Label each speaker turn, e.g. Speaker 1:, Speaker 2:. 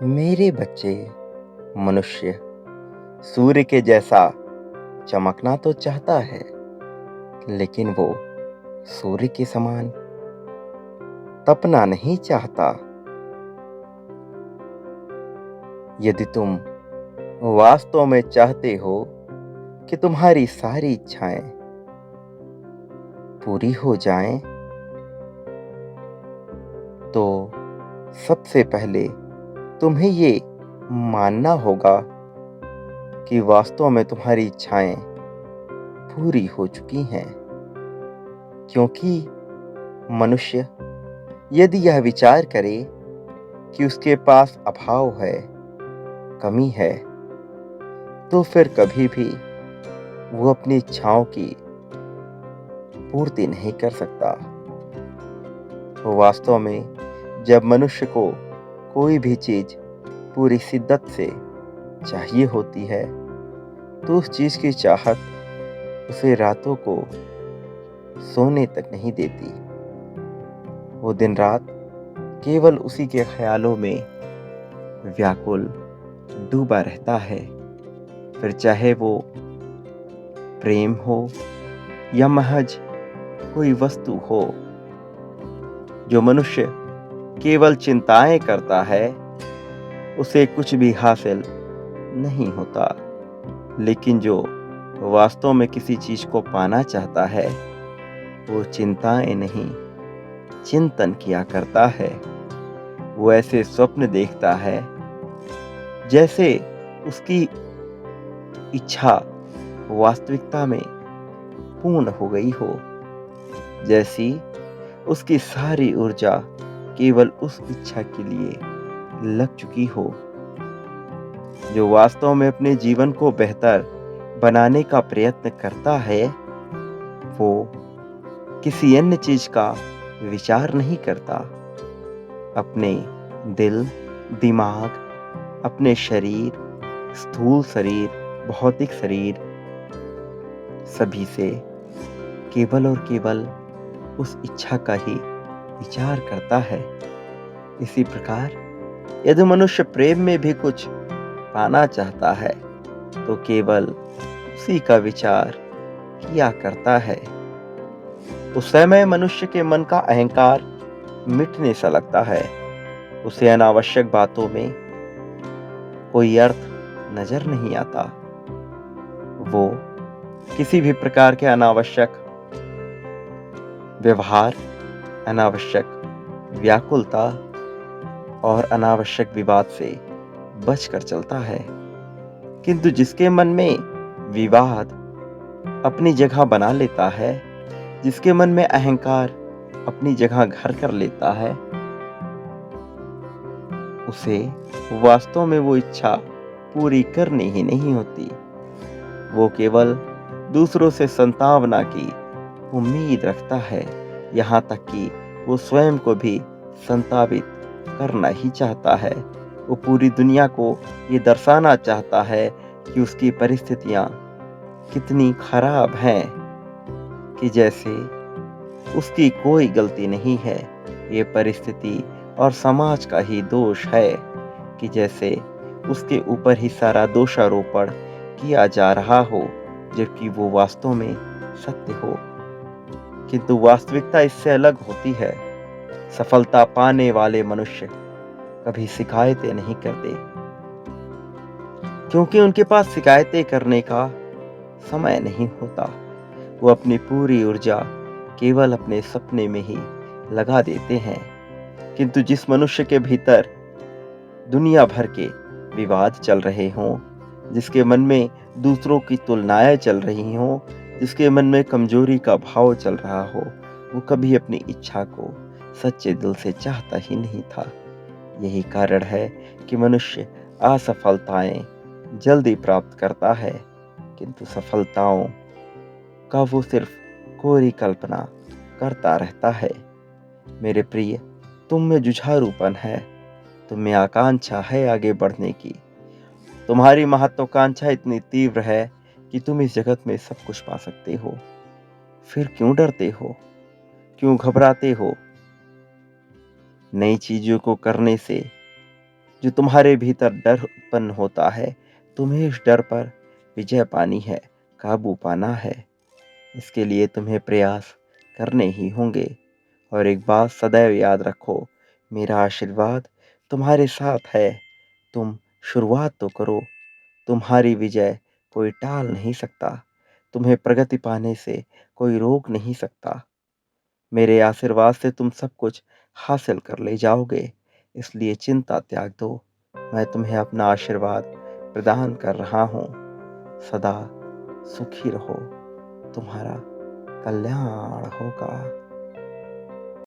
Speaker 1: मेरे बच्चे मनुष्य सूर्य के जैसा चमकना तो चाहता है, लेकिन वो सूर्य के समान तपना नहीं चाहता। यदि तुम वास्तव में चाहते हो कि तुम्हारी सारी इच्छाएं पूरी हो जाएं, तो सबसे पहले तुम्हें ये मानना होगा कि वास्तव में तुम्हारी इच्छाएं पूरी हो चुकी हैं। क्योंकि मनुष्य यदि यह विचार करे कि उसके पास अभाव है, कमी है, तो फिर कभी भी वो अपनी इच्छाओं की पूर्ति नहीं कर सकता। तो वास्तव में जब मनुष्य को कोई भी चीज पूरी शिद्दत से चाहिए होती है, तो उस चीज की चाहत उसे रातों को सोने तक नहीं देती। वो दिन रात केवल उसी के ख्यालों में व्याकुल डूबा रहता है। फिर चाहे वो प्रेम हो या महज कोई वस्तु हो। जो मनुष्य केवल चिंताएं करता है, उसे कुछ भी हासिल नहीं होता। लेकिन जो वास्तव में किसी चीज को पाना चाहता है, वो चिंताएं नहीं, चिंतन किया करता है। वो ऐसे स्वप्न देखता है जैसे उसकी इच्छा वास्तविकता में पूर्ण हो गई हो, जैसी उसकी सारी ऊर्जा केवल उस इच्छा के लिए लग चुकी हो। जो वास्तव में अपने जीवन को बेहतर बनाने का प्रयत्न करता है, वो किसी अन्य चीज का विचार नहीं करता। अपने दिल, दिमाग, अपने शरीर, स्थूल शरीर, भौतिक शरीर, सभी से केवल और केवल उस इच्छा का ही विचार करता है। इसी प्रकार यदि मनुष्य प्रेम में भी कुछ पाना चाहता है, तो केवल उसी का विचार किया करता है। उस समय मनुष्य के मन का अहंकार मिटने सा लगता है। उसे अनावश्यक बातों में कोई अर्थ नजर नहीं आता। वो किसी भी प्रकार के अनावश्यक व्यवहार, अनावश्यक व्याकुलता और अनावश्यक विवाद से बचकर चलता है। किंतु जिसके मन में विवाद अपनी जगह बना लेता है, जिसके मन में अहंकार अपनी जगह घर कर लेता है, उसे वास्तव में वो इच्छा पूरी करनी ही नहीं होती। वो केवल दूसरों से संतावना की उम्मीद रखता है, यहाँ तक कि वो स्वयं को भी संतावित करना ही चाहता है। वो पूरी दुनिया को ये दर्शाना चाहता है कि उसकी परिस्थितियां कितनी खराब हैं, कि जैसे उसकी कोई गलती नहीं है। ये परिस्थिति और समाज का ही दोष है, कि जैसे उसके ऊपर ही सारा दोषारोपण किया जा रहा हो, जबकि वो वास्तव में सत्य हो। किंतु वास्तविकता इससे अलग होती है। सफलता पाने वाले मनुष्य कभी शिकायतें नहीं करते, क्योंकि उनके पास शिकायतें करने का समय नहीं होता। वो अपनी पूरी ऊर्जा केवल अपने सपने में ही लगा देते हैं। किंतु जिस मनुष्य के भीतर दुनिया भर के विवाद चल रहे हों, जिसके मन में दूसरों की तुलनाएं चल रही हों, जिसके मन में कमजोरी का भाव चल रहा हो, वो कभी अपनी इच्छा को सच्चे दिल से चाहता ही नहीं था। यही कारण है कि मनुष्य असफलताएं जल्दी प्राप्त करता है, किंतु सफलताओं का वो सिर्फ कोरी कल्पना करता रहता है। मेरे प्रिय, तुम में जुझारूपन है, तुम में आकांक्षा है आगे बढ़ने की। तुम्हारी महत्वाकांक्षा इतनी तीव्र है कि तुम इस जगत में सब कुछ पा सकते हो। फिर क्यों डरते हो, क्यों घबराते हो? नई चीजों को करने से जो तुम्हारे भीतर डर उत्पन्न होता है, तुम्हें इस डर पर विजय पानी है, काबू पाना है। इसके लिए तुम्हें प्रयास करने ही होंगे। और एक बात सदैव याद रखो, मेरा आशीर्वाद तुम्हारे साथ है। तुम शुरुआत तो करो। तुम्हारी विजय कोई टाल नहीं सकता। तुम्हें प्रगति पाने से कोई रोक नहीं सकता। मेरे आशीर्वाद से तुम सब कुछ हासिल कर ले जाओगे। इसलिए चिंता त्याग दो। मैं तुम्हें अपना आशीर्वाद प्रदान कर रहा हूँ। सदा सुखी रहो। तुम्हारा कल्याण होगा।